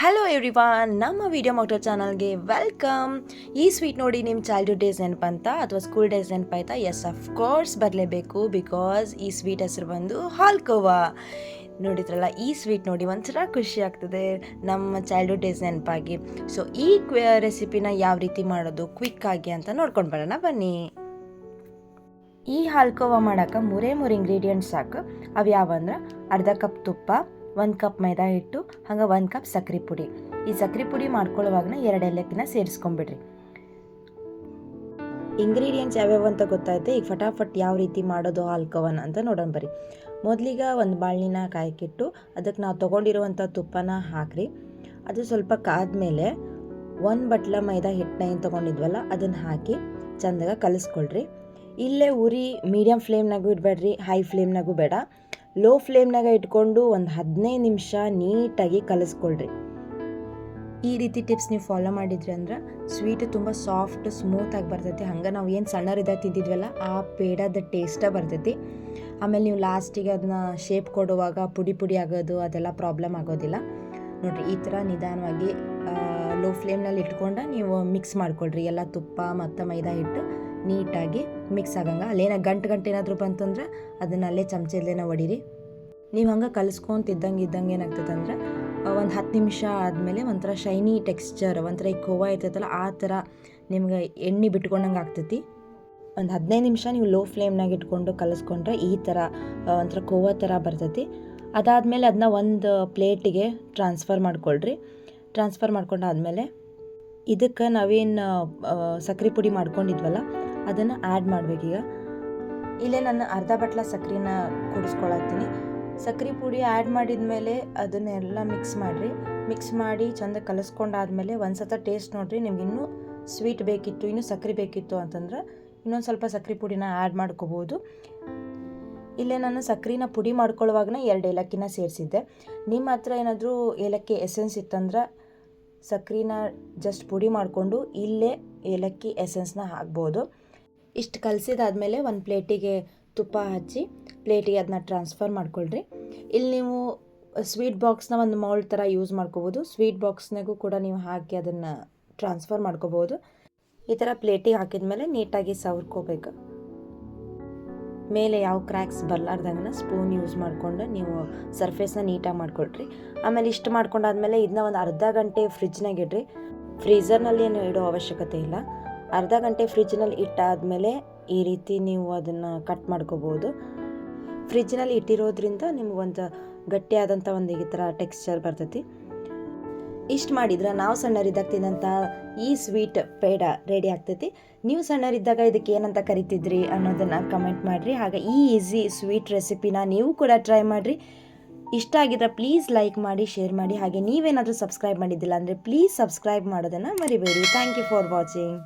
Hello everyone, ನಮ್ಮ video motor ಚಾನಲ್ಗೆ welcome. ಈ ಸ್ವೀಟ್ ನೋಡಿ ನಿಮ್ಮ ಚೈಲ್ಡ್ಹುಡ್ ಡೇಸ್ ನೆನಪಂತ ಅಥವಾ ಸ್ಕೂಲ್ ಡೇಸ್ ನೆನಪಾಯ್ತಾ? ಎಸ್, ಅಫ್ಕೋರ್ಸ್ ಬರಲೇಬೇಕು. ಬಿಕಾಸ್ ಈ ಸ್ವೀಟ್ ಹೆಸರು ಬಂದು ಹಾಲ್ಕೋವಾ. ನೋಡಿದ್ರಲ್ಲ, ಈ ಸ್ವೀಟ್ ನೋಡಿ ಒಂಥರ ಖುಷಿ ಆಗ್ತದೆ ನಮ್ಮ ಚೈಲ್ಡ್ಹುಡ್ ಡೇಸ್ ನೆನಪಾಗಿ. ಸೊ ಈ ರೆಸಿಪಿನ ಯಾವ ರೀತಿ ಮಾಡೋದು ಕ್ವಿಕ್ಕಾಗಿ ಅಂತ ನೋಡ್ಕೊಂಡು ಬರೋಣ ಬನ್ನಿ. ಈ ಹಾಲ್ಕೋವಾ ಮಾಡೋಕೆ ಮೂರೇ ಇಂಗ್ರೀಡಿಯೆಂಟ್ಸ್ ಸಾಕು. ಅವು ಯಾವಂದ್ರೆ ಅರ್ಧ ಕಪ್ ತುಪ್ಪ, 1 ಕಪ್ ಮೈದಾ ಹಿಟ್ಟು, ಹಂಗೆ 1 ಕಪ್ ಸಕ್ಕರೆ ಪುಡಿ. ಈ ಸಕ್ಕರೆ ಪುಡಿ ಮಾಡ್ಕೊಳ್ಳುವಾಗ 2 ಏಲಕ್ಕಿನ ಸೇರಿಸ್ಕೊಂಬಿಡ್ರಿ. ಇಂಗ್ರೀಡಿಯೆಂಟ್ಸ್ ಯಾವ್ಯಾವ ಅಂತ ಗೊತ್ತಾಯ್ತು. ಈಗ ಫಟಾಫಟ್ ಯಾವ ರೀತಿ ಮಾಡೋದು ಹಾಲ್ಕೋವನ ಅಂತ ನೋಡೋಣ ಬರ್ರಿ. ಮೊದಲಿಗೆ ಒಂದು ಬಾಳ್ನಿನ ಕಾಯಕ್ಕಿಟ್ಟು ಅದಕ್ಕೆ ನಾವು ತೊಗೊಂಡಿರುವಂಥ ತುಪ್ಪನ ಹಾಕ್ರಿ. ಅದು ಸ್ವಲ್ಪ ಕಾದ್ಮೇಲೆ 1 ಬಟ್ಲ ಮೈದಾ ಹಿಟ್ಟನ್ನ ಏನು ತೊಗೊಂಡಿದ್ವಲ್ಲ ಅದನ್ನು ಹಾಕಿ ಚೆಂದಾಗ ಕಲಿಸ್ಕೊಳ್ರಿ. ಇಲ್ಲೇ ಉರಿ ಮೀಡಿಯಮ್ ಫ್ಲೇಮ್ನಾಗೂ ಇಡಬೇಡ್ರಿ, ಹೈ ಫ್ಲೇಮ್ನಾಗೂ ಬೇಡ. ಲೋ ಫ್ಲೇಮ್ನಾಗ ಇಟ್ಕೊಂಡು ಒಂದು 15 ನಿಮಿಷ ನೀಟಾಗಿ ಕಲಿಸ್ಕೊಳ್ರಿ. ಈ ರೀತಿ ಟಿಪ್ಸ್ ನೀವು ಫಾಲೋ ಮಾಡಿದ್ರಿ ಅಂದ್ರೆ ಸ್ವೀಟ್ ತುಂಬ ಸಾಫ್ಟ್ ಸ್ಮೂತಾಗಿ ಬರ್ತೈತಿ. ಹಂಗೆ ನಾವು ಏನು ಸಣ್ಣರಿದ್ದಾಗ ತಿಂತಿದ್ವಲ್ಲ ಆ ಪೇಡದ ಟೇಸ್ಟೇ ಬರ್ತೈತಿ. ಆಮೇಲೆ ನೀವು ಲಾಸ್ಟಿಗೆ ಅದನ್ನ ಶೇಪ್ ಕೊಡುವಾಗ ಪುಡಿ ಆಗೋದು ಅದೆಲ್ಲ ಪ್ರಾಬ್ಲಮ್ ಆಗೋದಿಲ್ಲ. ನೋಡಿರಿ, ಈ ಥರ ನಿಧಾನವಾಗಿ ಲೋ ಫ್ಲೇಮ್ನಲ್ಲಿ ಇಟ್ಕೊಂಡು ನೀವು ಮಿಕ್ಸ್ ಮಾಡ್ಕೊಳ್ರಿ. ಎಲ್ಲ ತುಪ್ಪ ಮತ್ತು ಮೈದಾ ಹಿಟ್ಟು ನೀಟಾಗಿ ಮಿಕ್ಸ್ ಆಗಂಗೆ. ಅಲ್ಲೇನೋ ಗಂಟು ಏನಾದರೂ ಬಂತಂದ್ರೆ ಅದನ್ನ ಅಲ್ಲೇ ಚಮಚದಲ್ಲೇನ ಹೊಡೀರಿ. ನೀವು ಹಂಗೆ ಕಲಿಸ್ಕೊಂತಿದ್ದಂಗೆ ಏನಾಗ್ತದೆ ಅಂದ್ರೆ ಒಂದು 10 ನಿಮಿಷ ಆದಮೇಲೆ ಒಂಥರ ಶೈನಿ ಟೆಕ್ಸ್ಚರ್, ಒಂಥರ ಈ ಕೋವಾ ಇರ್ತೈತಲ್ಲ ಆ ಥರ ನಿಮ್ಗೆ ಎಣ್ಣೆ ಬಿಟ್ಕೊಂಡಂಗೆ ಆಗ್ತೈತಿ. ಒಂದು 15 ನಿಮಿಷ ನೀವು ಲೋ ಫ್ಲೇಮ್ನಾಗ ಇಟ್ಕೊಂಡು ಕಲಿಸ್ಕೊಂಡ್ರೆ ಈ ಥರ ಒಂಥರ ಕೋವಾ ಥರ ಬರ್ತೈತಿ. ಅದಾದಮೇಲೆ ಅದನ್ನ ಒಂದು ಪ್ಲೇಟಿಗೆ ಟ್ರಾನ್ಸ್ಫರ್ ಮಾಡ್ಕೊಳ್ರಿ. ಟ್ರಾನ್ಸ್ಫರ್ ಮಾಡ್ಕೊಂಡಾದ್ಮೇಲೆ ಇದಕ್ಕೆ ನಾವೇನು ಸಕ್ಕರೆ ಪುಡಿ ಮಾಡ್ಕೊಂಡಿದ್ವಲ್ಲ ಅದನ್ನು ಆ್ಯಡ್ ಮಾಡಬೇಕೀಗ. ಇಲ್ಲೇ ನಾನು ಅರ್ಧ ಬಟ್ಲ ಸಕ್ಕರೆನ ಕುಡಿಸ್ಕೊಳತ್ತೀನಿ. ಸಕ್ಕರೆ ಪುಡಿ ಆ್ಯಡ್ ಮಾಡಿದ ಮೇಲೆ ಅದನ್ನೆಲ್ಲ ಮಿಕ್ಸ್ ಮಾಡಿರಿ. ಮಿಕ್ಸ್ ಮಾಡಿ ಚೆಂದ ಕಲಿಸ್ಕೊಂಡಾದ್ಮೇಲೆ ಒಂದು ಸತ ಟೇಸ್ಟ್ ನೋಡಿರಿ. ನಿಮ್ಗೆ ಇನ್ನೂ ಸ್ವೀಟ್ ಬೇಕಿತ್ತು, ಇನ್ನೂ ಸಕ್ಕರೆ ಬೇಕಿತ್ತು ಅಂತಂದ್ರೆ ಇನ್ನೊಂದು ಸ್ವಲ್ಪ ಸಕ್ಕರೆ ಪುಡಿನ ಆ್ಯಡ್ ಮಾಡ್ಕೋಬೋದು. ಇಲ್ಲೇ ನಾನು ಸಕ್ಕರೆನ ಪುಡಿ ಮಾಡ್ಕೊಳ್ಳುವಾಗ 2 ಏಲಕ್ಕಿನ ಸೇರಿಸಿದ್ದೆ. ನಿಮ್ಮ ಹತ್ರ ಏನಾದರೂ ಏಲಕ್ಕಿ ಎಸೆನ್ಸ್ ಇತ್ತಂದ್ರೆ ಸಕ್ಕರೆನ ಜಸ್ಟ್ ಪುಡಿ ಮಾಡಿಕೊಂಡು ಇಲ್ಲೇ ಏಲಕ್ಕಿ ಎಸೆನ್ಸ್ನ ಹಾಕ್ಬೋದು. ಇಷ್ಟು ಕಲಸಿದಾದ್ಮೇಲೆ ಒಂದು ಪ್ಲೇಟಿಗೆ ತುಪ್ಪ ಹಚ್ಚಿ ಪ್ಲೇಟಿಗೆ ಅದನ್ನ ಟ್ರಾನ್ಸ್ಫರ್ ಮಾಡ್ಕೊಳ್ರಿ. ಇಲ್ಲಿ ನೀವು ಸ್ವೀಟ್ ಬಾಕ್ಸ್ನ ಒಂದು ಮೌಲ್ಡ್ ಥರ ಯೂಸ್ ಮಾಡ್ಕೋಬೋದು. ಸ್ವೀಟ್ ಬಾಕ್ಸ್ನಾಗೂ ಕೂಡ ನೀವು ಹಾಕಿ ಅದನ್ನು ಟ್ರಾನ್ಸ್ಫರ್ ಮಾಡ್ಕೋಬೋದು. ಈ ಥರ ಪ್ಲೇಟಿಗೆ ಹಾಕಿದ್ಮೇಲೆ ನೀಟಾಗಿ ಸವರ್ಕೋಬೇಕು. ಮೇಲೆ ಯಾವ ಕ್ರ್ಯಾಕ್ಸ್ ಬರಲಾರ್ದಂಗೆ ಸ್ಪೂನ್ ಯೂಸ್ ಮಾಡಿಕೊಂಡು ನೀವು ಸರ್ಫೇಸ್ನ ನೀಟಾಗಿ ಮಾಡ್ಕೊಳ್ರಿ. ಆಮೇಲೆ ಇಷ್ಟು ಮಾಡ್ಕೊಂಡಾದ್ಮೇಲೆ ಇದನ್ನ ಒಂದು ಅರ್ಧ ಗಂಟೆ ಫ್ರಿಜ್ನಾಗ ಇಡ್ರಿ. ಫ್ರೀಝರ್ನಲ್ಲಿ ಏನು ಇಡೋ ಅವಶ್ಯಕತೆ ಇಲ್ಲ. ಅರ್ಧ ಗಂಟೆ ಫ್ರಿಜ್ನಲ್ಲಿ ಇಟ್ಟಾದಮೇಲೆ ಈ ರೀತಿ ನೀವು ಅದನ್ನು ಕಟ್ ಮಾಡ್ಕೋಬೋದು. ಫ್ರಿಜ್ನಲ್ಲಿ ಇಟ್ಟಿರೋದ್ರಿಂದ ನಿಮ್ಗೊಂದು ಗಟ್ಟಿಯಾದಂಥ ಒಂದು ಈ ಥರ ಟೆಕ್ಸ್ಚರ್ ಬರ್ತೈತಿ. ಇಷ್ಟು ಮಾಡಿದ್ರೆ ನಾವು ಸಣ್ಣರಿದ್ದಾಗ ತಿನ್ನಂಥ ಈ ಸ್ವೀಟ್ ಪೇಡ ರೆಡಿ ಆಗ್ತೈತಿ. ನೀವು ಸಣ್ಣರಿದ್ದಾಗ ಇದಕ್ಕೆ ಏನಂತ ಕರಿತಿದ್ರಿ ಅನ್ನೋದನ್ನು ಕಮೆಂಟ್ ಮಾಡಿರಿ. ಹಾಗೆ ಈ ಈಸಿ ಸ್ವೀಟ್ ರೆಸಿಪಿನ ನೀವು ಕೂಡ ಟ್ರೈ ಮಾಡಿರಿ. ಇಷ್ಟ ಆಗಿದ್ರೆ ಪ್ಲೀಸ್ ಲೈಕ್ ಮಾಡಿ, ಶೇರ್ ಮಾಡಿ. ಹಾಗೆ ನೀವೇನಾದರೂ ಸಬ್ಸ್ಕ್ರೈಬ್ ಮಾಡಿದ್ದಿಲ್ಲ ಅಂದರೆ ಪ್ಲೀಸ್ ಸಬ್ಸ್ಕ್ರೈಬ್ ಮಾಡೋದನ್ನು ಮರಿಬೇಡಿ. Thank you for watching.